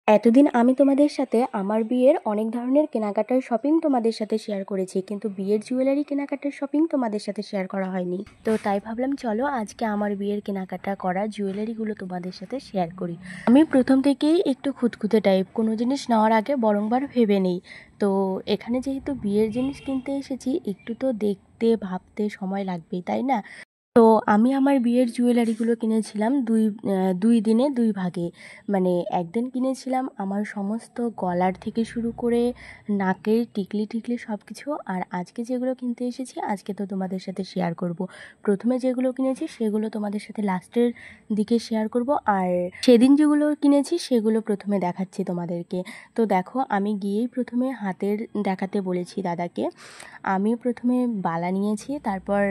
এতদিন আমি তোমাদের সাথে আমার বিয়ের অনেক ধরনের কেনাকাটার শপিং তোমাদের সাথে শেয়ার করেছি, কিন্তু বিয়ের জুয়েলারি কেনাকাটার শপিং তোমাদের সাথে শেয়ার করা হয়নি। তো তাই ভাবলাম চলো আজকে আমার বিয়ের কেনাকাটা করা জুয়েলারিগুলো তোমাদের সাথে শেয়ার করি। আমি প্রথম থেকেই একটু খুঁতখুঁতে টাইপ, কোনো জিনিস নেওয়ার আগে বরংবার ভেবে নেই। তো এখানে যেহেতু বিয়ের জিনিস কিনতে এসেছি, একটু তো দেখতে ভাবতে সময় লাগবেই, তাই না? তো আমি আমার বিয়ের জুয়েলারিগুলো কিনেছিলাম দুই দিনে দুই ভাগে। মানে একদিন কিনেছিলাম আমার সমস্ত গলার থেকে শুরু করে নাকের টিকলি টিকলি সব কিছু, আর আজকে যেগুলো কিনতে এসেছি আজকে তো তোমাদের সাথে শেয়ার করব। প্রথমে যেগুলো কিনেছি সেগুলো তোমাদের সাথে লাস্টের দিকে শেয়ার করব, আর সেদিন যেগুলো কিনেছি সেগুলো প্রথমে দেখাচ্ছি তোমাদেরকে। তো দেখো, আমি গিয়েই প্রথমে হাতের দেখাতে বলেছি দাদাকে। আমি প্রথমে বালা নিয়েছি, তারপর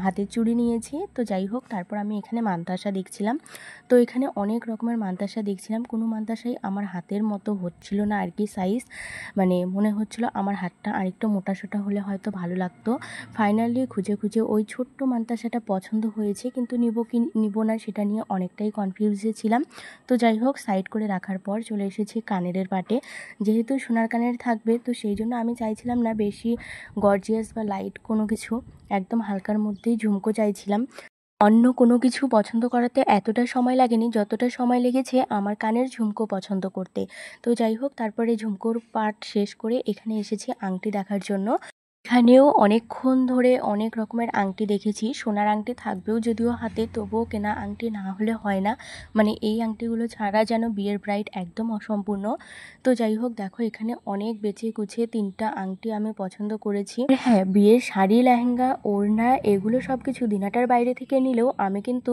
হাতের চুড়ি নিয়েছি। তো যাই হোক, তারপর আমি এখানে মান্তাসা দেখছিলাম। তো এখানে অনেক রকমের মান্তাসা দেখছিলাম, কোনো মান্তাসাই আমার হাতের মতো হচ্ছিল না আর কি সাইজ। মানে মনে হচ্ছিল আমার হাতটা আরেকটু মোটাসোটা হলে হয়তো ভালো লাগতো। ফাইনালি খুঁজে খুঁজে ওই ছোট্ট মান্তাসাটা পছন্দ হয়েছে, কিন্তু নিব কি নিব না সেটা নিয়ে অনেকটাই কনফিউজে ছিলাম। তো যাই হোক, সাইড করে রাখার পর চলে এসেছি কানেরের পাটে। যেহেতু সোনার কানের থাকবে, তো সেই জন্য আমি চাইছিলাম না বেশি গর্জিয়াস বা লাইট কোনো কিছু, একদম হালকার মধ্যেই ঝুমকো চাইছিলাম। অন্য কোনো কিছু পছন্দ করাতে এতটা সময় লাগেনি যতটা সময় লেগেছে আমার কানের ঝুমকো পছন্দ করতে। তো যাই হোক, তারপরে ঝুমকোর পার্ট শেষ করে এখানে এসেছি আংটি দেখার জন্য। এখানেও অনেকক্ষণ ধরে অনেক রকমের আংটি দেখেছি। সোনার আংটি থাকবেও যদিও হাতে, তবুও কেনা আংটি না হলে হয় না। মানে এই আংটিগুলো ছাড়া যেন বিয়ের ব্রাইড একদম অসম্পূর্ণ। তো যাই হোক, দেখো এখানে অনেক বেছে কুছে 3টা আংটি আমি পছন্দ করেছি। হ্যাঁ, বিয়ের শাড়ি, লেহেঙ্গা, ওড়না এগুলো সব কিছু দিনাটার বাইরে থেকে নিলেও আমি কিন্তু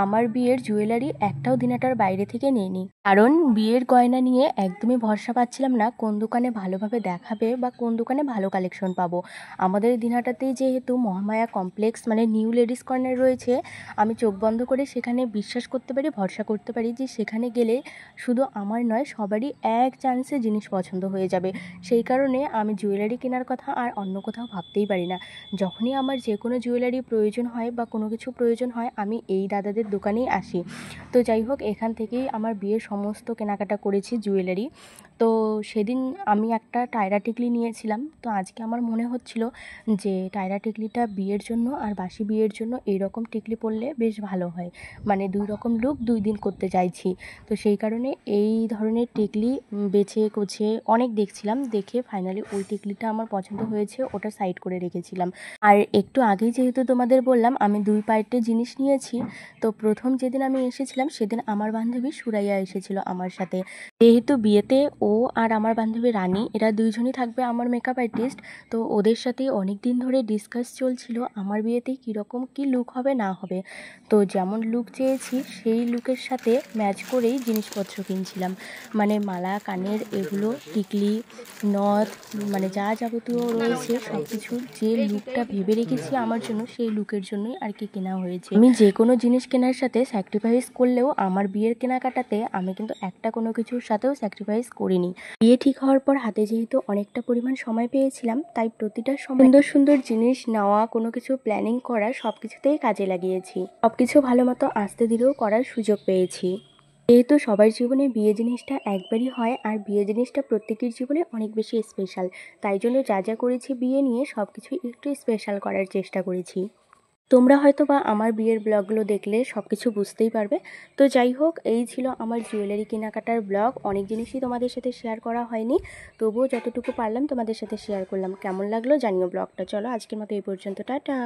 আমার বিয়ের জুয়েলারি একটাও দিনাটার বাইরে থেকে নিইনি। কারণ বিয়ের গয়না নিয়ে একদমই ভরসা পাচ্ছিলাম না কোন দোকানে ভালোভাবে দেখাবে বা কোন দোকানে ভালো কালেকশন পাবো। আমাদের দিনহাটাতেই যেহেতু মহামায়া কমপ্লেক্স মানে নিউ লেডিস কর্নার রয়েছে, আমি চোখ বন্ধ করে সেখানে বিশ্বাস করতে পারি, ভরসা করতে পারি যে সেখানে গেলে শুধু আমার নয় সবারই এক চান্সে জিনিস পছন্দ হয়ে যাবে। সেই কারণে আমি জুয়েলারি কেনার কথা আর অন্য কোথাও ভাবতেই পারি না। যখনই আমার যে কোনো জুয়েলারি প্রয়োজন হয় বা কোনো কিছু প্রয়োজন হয়, আমি এই দাদাদের দোকানেই আসি। তো যাই হোক, এখান থেকেই আমার বিয়ের সমস্ত কেনাকাটা করেছি জুয়েলারি। তো সেদিন আমি একটা টায়রা টিকলি নিয়েছিলাম। তো আজকে আমার মনে হচ্ছিল যে টায়রা টিকলিটা বিয়ের জন্য আর বাসি বিয়ের জন্য এইরকম টিকলি পরলে বেশ ভালো হয়। মানে 2 রকম লুক 2 দিন করতে চাইছি। তো সেই কারণে এই ধরনের টিকলি বেছে কুছে অনেক দেখছিলাম, দেখে ফাইনালি ওই টিকলিটা আমার পছন্দ হয়েছে, ওটা সাইড করে রেখেছিলাম। আর একটু আগেই যেহেতু তোমাদের বললাম আমি 2 পার্টের জিনিস নিয়েছি। তো প্রথম যেদিন আমি এসেছিলাম সেদিন আমার বান্ধবী সুরাইয়া এসেছিল আমার সাথে। যেহেতু বিয়েতে ও আর আমার বান্ধবী রানী এরা দুইজনই থাকবে আমার মেকআপ আর্টিস্ট। তো ওদের সাথে অনেক দিন ধরে ডিসকাস চলছিল আমার বিয়েতে কীরকম কী লুক হবে না হবে। তো যেমন লুক চেয়েছি সেই লুকের সাথে ম্যাচ করেই জিনিসপত্র কিনছিলাম। মানে মালা, কানের এগুলো, টিকলি, নথ, মানে যা যাবতীয় রয়েছে সব কিছু যে লুকটা ভেবে রেখেছি আমার জন্য, সেই লুকের জন্যই আর কি কেনা হয়েছে। আমি যে কোনো জিনিস কেনার সাথে স্যাক্রিফাইস করলেও আমার বিয়ের কেনাকাটাতে আমি কিন্তু একটা কোনো কিছুর সাথেও স্যাক্রিফাইস করিনি। বিয়ে ঠিক হওয়ার পর হাতে যেহেতু অনেকটা পরিমাণ সময় পেয়েছিলাম, তাই প্রতিটা সময় সুন্দর সুন্দর জিনিস নেওয়া, কোনো কিছু প্ল্যানিং করা সব কিছুতেই কাজে লাগিয়েছি। সব কিছু ভালো মতো আসতে দিলেও করার সুযোগ পেয়েছি। যেহেতু সবার জীবনে বিয়ে জিনিসটা একবারই হয়, আর বিয়ে জিনিসটা প্রত্যেকের জীবনে অনেক বেশি স্পেশাল। তাই জন্য যা যা করেছি বিয়ে নিয়ে সব কিছু একটু স্পেশাল করার চেষ্টা করেছি। তোমরা হয়তো বা আমার বিয়ের ব্লগগুলো দেখলে সব কিছু বুঝতেই পারবে। তো যাই হোক, এই ছিল আমার জুয়েলারি কেনাকাটার ব্লগ। অনেক জিনিসই তোমাদের সাথে শেয়ার করা হয়নি, তবুও যতটুকু পারলাম তোমাদের সাথে শেয়ার করলাম। কেমন লাগলো জানিও ব্লগটা। চলো আজকের মতো এই পর্যন্ত, টাটা।